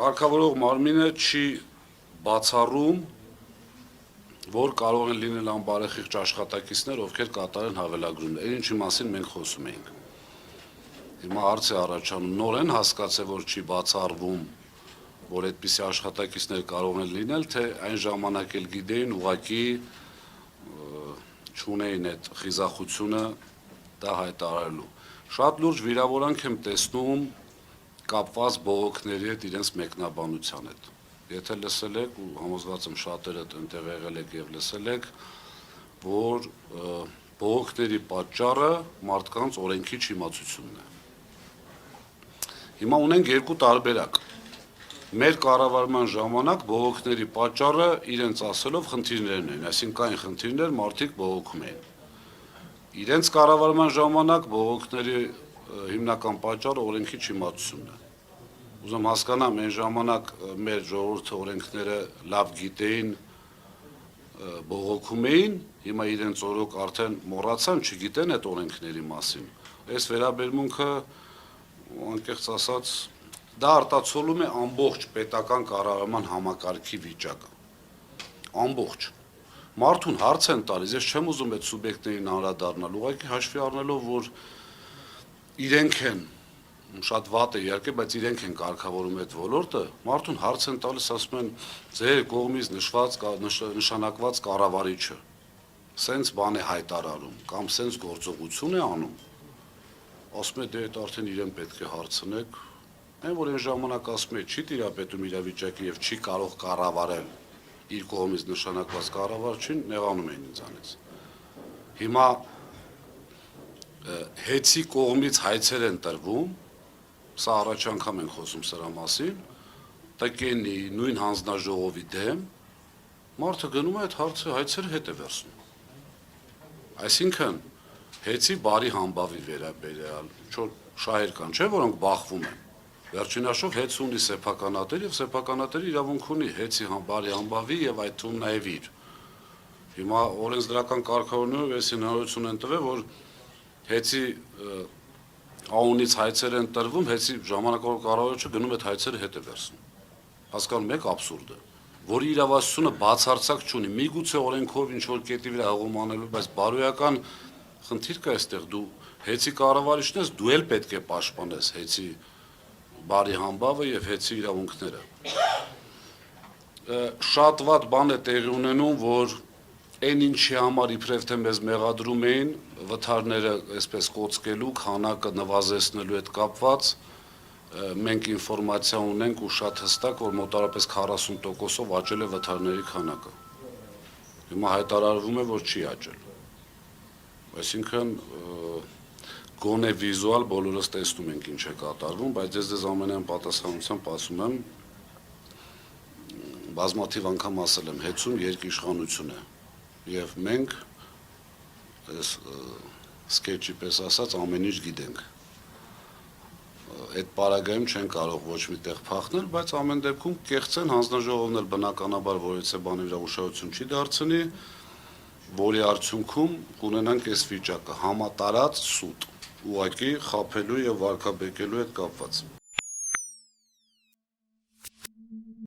Կարգավորող մարմինը չի բացառում, որ կարող են լինել անբարեխիղճ աշխատակիցներ, ովքեր կատարեն հավելագրումներ, ինչի մասին մենք խոսում էինք։ Հիմա հարց է առաջանում, նորեն հասկացել, որ չի բացառվում, որ այդպիսի աշխատակիցներ կարող են լինել, թե այն ժամանակ էլ գիտեին, ուղղակի չունեին այդ խիզախությունը դա հայտարարելու։ Շատ լուրջ վիրավորանք եմ տեսնում կապված բողոքների հետ իրենց մեկնաբանության հետ։ Եթե լսել եք, ու համոզված եմ շատերը այնտեղ եղել եք եւ լսել եք, որ բողոքների պատճառը մարդկանց օրենքի չիմացությունն է։ Հիմա ունենք երկու տարբերակ։ Մեր կառավարման ժամանակ բողոքների պատճառը իրենց ասելով խնդիրներն են, այսինքն այն խնդիրներ մարդիկ բողոքում էին։ Իրենց կառավարման ժամանակ բողոքների հիմնական պատճառը օրենքի չիմացությունն է։ Ուզում հասկանամ, այն ժամանակ մեր ժողովուրդը օրենքները լավ գիտեին, բողոքում էին, հիմա իրենց օրոք արդեն մոռացան, չգիտեն այդ օրենքների մասին։ Այս վերաբերմունքը, անկեղծ ասած, դա արտացոլում է ամբողջ պետական կառավարման համակարգի վիճակը։ Ամբողջ։ Մարդուն հարց են տալիս, ես չեմ ուզում այդ սուբյեկտներին անդրադառնալ, ուղղակի հաշվի առնելով, որ իրենք են, շատ վատ է իհարկե, բայց իրենք են կարգավորում այդ ոլորտը, մարդուն հարց են տալիս, ասում են, ձեր կողմից նշանակված կառավարիչը սենց բան է հայտարարում, կամ սենց գործողություն է անում, ասում է, դե այդ արդեն իրեն պետք է հարցնեք, այն որ այն ժամանակ ասում է, չի տիրապետում իրավիճակի եւ չի կարող կառավարել իր կողմից նշանակված կառավարչին, նեղանում են ինձանից։ Հիմա հեծի կողմից հայցեր են տրվում, սա առաջ անգամ ենք խոսում սրա մասին, տկենի, նույն հանձնաժողովի դեմ, մարդը գնում է այդ հայցերը հետ է վերցնում։ Այսինքն, հեծի բարի համբավի վերաբերյալ, շահեր կան, չէ, որոնք բախվում են։ Վերջինաշով հեծ ունի սեփականատեր եւ սեփականատերը իրավունք ունի հեծի բարի համբավի եւ այդ թվում նաեւ իր։ Հիմա օրենսդրական կարգավորումներով այս հնարավորություն են տվել, որ հեծի անունից հայցեր են տրվում, հեծի ժամանակավոր կառավարիչը գնում այդ հայցերը հետ է վերցնում։ Հասկանում եք աբսուրդը, որ իրավասությունը բացարձակ չունի, միգուցե օրենքով ինչ որ կետի վրա հղում անելու, բայց բարոյական խնդիր կա այստեղ, դու հեծի կառավարիչն ես, դու էլ պետք է պաշտպանես հեծի բարի համբավը եւ հեծի իրավունքները։ Շատ վատ բան է տեղի ունենում, որ այն ինչի համար իբրև թե մեզ մեղադրում էին վթարները այսպես կոծկելու, քանակը նվազեցնելու հետ կապված, մենք ինֆորմացիա ունենք ու շատ հստակ, որ մոտավորապես 40%-ով աճել է վթարների քանակը։ Հիմա հայտարարվում է, որ չի աճել։ Այսինքն գոնե վիզուալ բոլորս տեսնում ենք ինչ է կատարվում, բայց ես ձեզ ամենայն պատասխանությամբ ասում եմ, բազմաթիվ անգամ ասել եմ, հեծում երկիշխանություն է, եւ մենք այս սկեչի պես ասած ամեն ինչ գիտենք։ Այդ պարագայում չեն կարող ոչ մի տեղ փախնել, բայց ամեն դեպքում կեղծեն հանձնաժողովն էլ բնականաբար որևիցե բանի վրա ուշադրություն չի դարձնի, որի արդյունքում կունենանք այս վիճակը համատարած սուտ, ուղղակի խաբելու եւ վարկաբեկելու հետ կապված։